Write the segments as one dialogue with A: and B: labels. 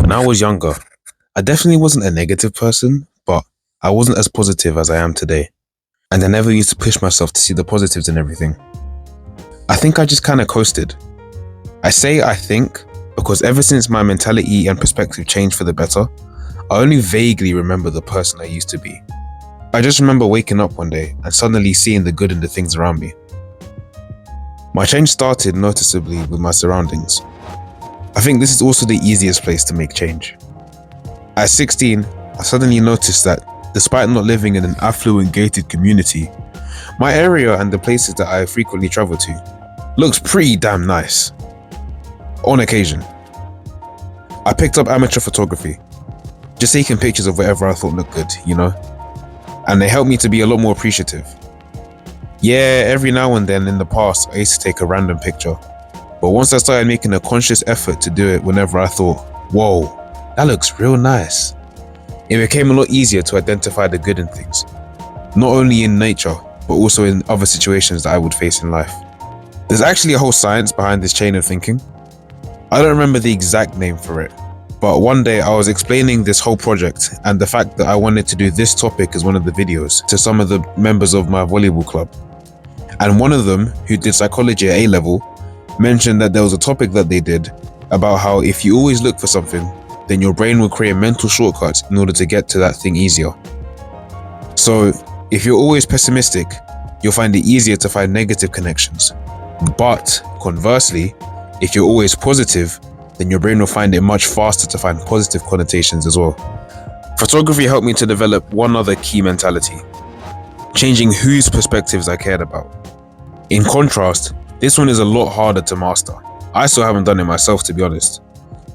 A: When I was younger, I definitely wasn't a negative person, but I wasn't as positive as I am today. And I never used to push myself to see the positives in everything. I think I just kind of coasted. I say I think because ever since my mentality and perspective changed for the better, I only vaguely remember the person I used to be. I just remember waking up one day and suddenly seeing the good in the things around me. My change started noticeably with my surroundings. I think this is also the easiest place to make change. At 16, I suddenly noticed that despite not living in an affluent gated community, my area and the places that I frequently travel to looks pretty damn nice. On occasion, I picked up amateur photography, just taking pictures of whatever I thought looked good, and they helped me to be a lot more appreciative. Yeah, every now and then in the past, I used to take a random picture, but once I started making a conscious effort to do it whenever I thought, whoa, that looks real nice, it became a lot easier to identify the good in things, not only in nature, but also in other situations that I would face in life. There's actually a whole science behind this chain of thinking. I don't remember the exact name for it, but one day I was explaining this whole project and the fact that I wanted to do this topic as one of the videos to some of the members of my volleyball club. And one of them, who did psychology at A-level, mentioned that there was a topic that they did about how if you always look for something, then your brain will create mental shortcuts in order to get to that thing easier. So if you're always pessimistic, you'll find it easier to find negative connections. But conversely, if you're always positive, then your brain will find it much faster to find positive connotations as well. Photography helped me to develop one other key mentality: changing whose perspectives I cared about. In contrast, this one is a lot harder to master. I still haven't done it myself, to be honest.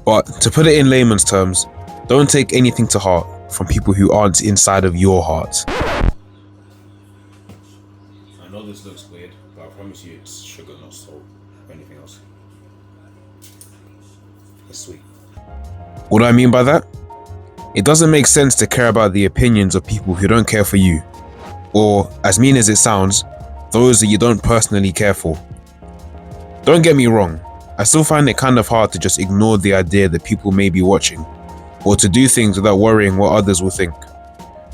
A: But to put it in layman's terms, don't take anything to heart from people who aren't inside of your heart.
B: I know this looks weird, but I promise you it's sugar, not salt, or anything else. It's sweet.
A: What do I mean by that? It doesn't make sense to care about the opinions of people who don't care for you, or, as mean as it sounds, those that you don't personally care for. Don't get me wrong, I still find it kind of hard to just ignore the idea that people may be watching, or to do things without worrying what others will think.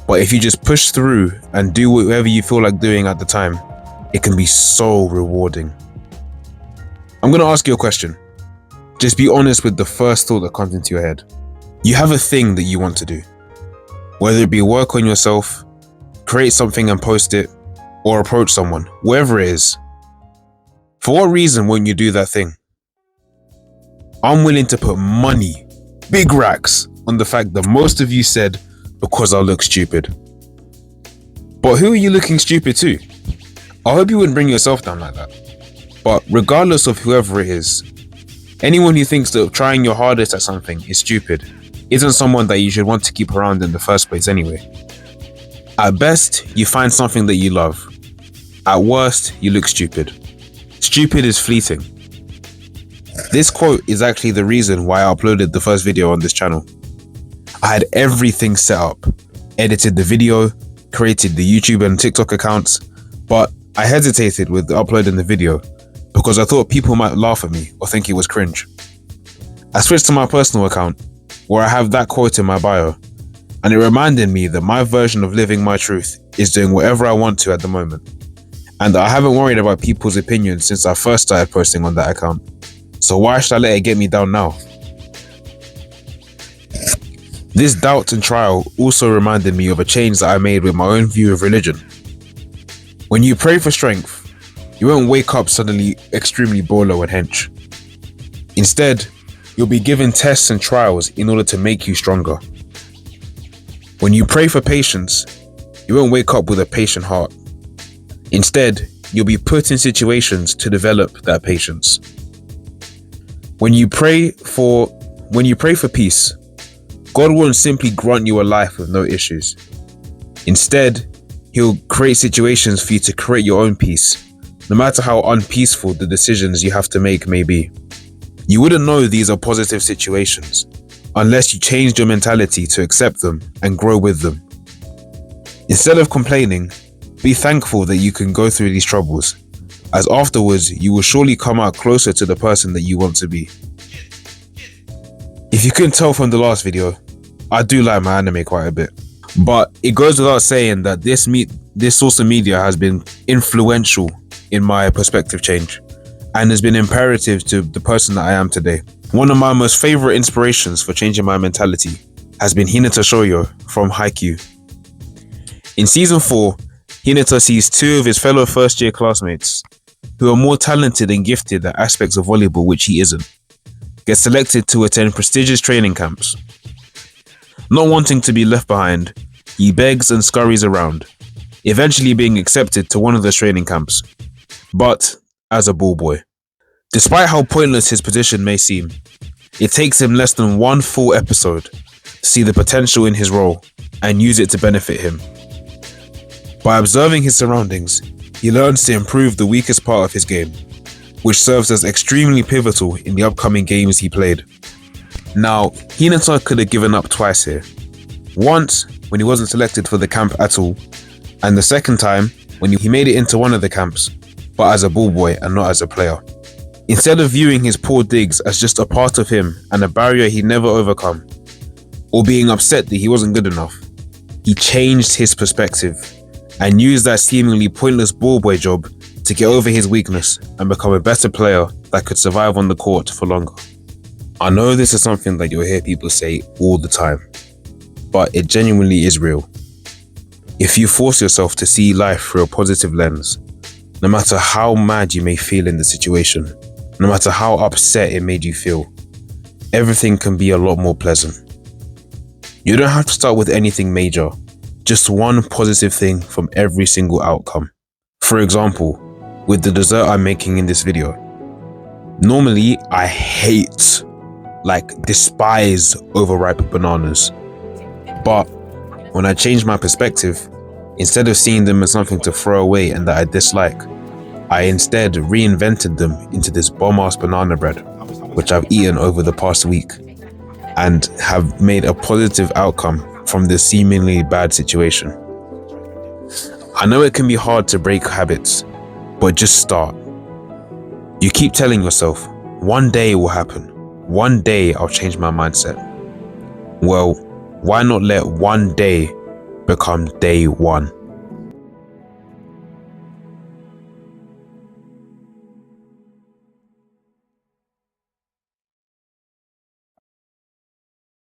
A: But if you just push through and do whatever you feel like doing at the time, it can be so rewarding. I'm gonna ask you a question. Just be honest with the first thought that comes into your head. You have a thing that you want to do. Whether it be work on yourself, create something and post it, or approach someone, wherever it is. For what reason won't you do that thing? I'm willing to put money, big racks, on the fact that most of you said, because I look stupid. But who are you looking stupid to? I hope you wouldn't bring yourself down like that. But regardless of whoever it is, anyone who thinks that trying your hardest at something is stupid isn't someone that you should want to keep around in the first place anyway. At best, you find something that you love. At worst, you look stupid. Stupid is fleeting. This quote is actually the reason why I uploaded the first video on this channel. I had everything set up, edited the video, created the YouTube and TikTok accounts, but I hesitated with uploading the video because I thought people might laugh at me or think it was cringe. I switched to my personal account where I have that quote in my bio, and it reminded me that my version of living my truth is doing whatever I want to at the moment, and that I haven't worried about people's opinions since I first started posting on that account. So why should I let it get me down now? This doubt and trial also reminded me of a change that I made with my own view of religion. When you pray for strength, you won't wake up suddenly extremely bolo and hench. Instead, you'll be given tests and trials in order to make you stronger. When you pray for patience, you won't wake up with a patient heart. Instead, you'll be put in situations to develop that patience. When you pray for peace, God won't simply grant you a life with no issues. Instead, He'll create situations for you to create your own peace, no matter how unpeaceful the decisions you have to make may be. You wouldn't know these are positive situations unless you changed your mentality to accept them and grow with them. Instead of complaining, be thankful that you can go through these troubles, as afterwards you will surely come out closer to the person that you want to be. If you couldn't tell from the last video, I do like my anime quite a bit. But it goes without saying that this source of media has been influential in my perspective change and has been imperative to the person that I am today. One of my most favorite inspirations for changing my mentality has been Hinata Shoyo from Haikyuu. In season 4, Hinata sees 2 of his fellow first-year classmates who are more talented and gifted at aspects of volleyball which he isn't, get selected to attend prestigious training camps. Not wanting to be left behind, he begs and scurries around, eventually being accepted to one of the training camps, but as a ball boy. Despite how pointless his position may seem, it takes him less than 1 full episode to see the potential in his role and use it to benefit him. By observing his surroundings, he learns to improve the weakest part of his game, which serves as extremely pivotal in the upcoming games he played. Now, Hinata could have given up twice here. Once, when he wasn't selected for the camp at all, and the second time, when he made it into one of the camps, but as a ball boy and not as a player. Instead of viewing his poor digs as just a part of him and a barrier he'd never overcome, or being upset that he wasn't good enough, he changed his perspective and used that seemingly pointless ball boy job to get over his weakness and become a better player that could survive on the court for longer. I know this is something that you'll hear people say all the time, but it genuinely is real. If you force yourself to see life through a positive lens, no matter how mad you may feel in the situation, no matter how upset it made you feel, everything can be a lot more pleasant. You don't have to start with anything major, just one positive thing from every single outcome. For example, with the dessert I'm making in this video. Normally, I despise overripe bananas. But when I changed my perspective, instead of seeing them as something to throw away and that I dislike, I instead reinvented them into this bomb-ass banana bread, which I've eaten over the past week, and have made a positive outcome from this seemingly bad situation. I know it can be hard to break habits, but just start. You keep telling yourself, one day it will happen. One day I'll change my mindset. Well, why not let one day become day one?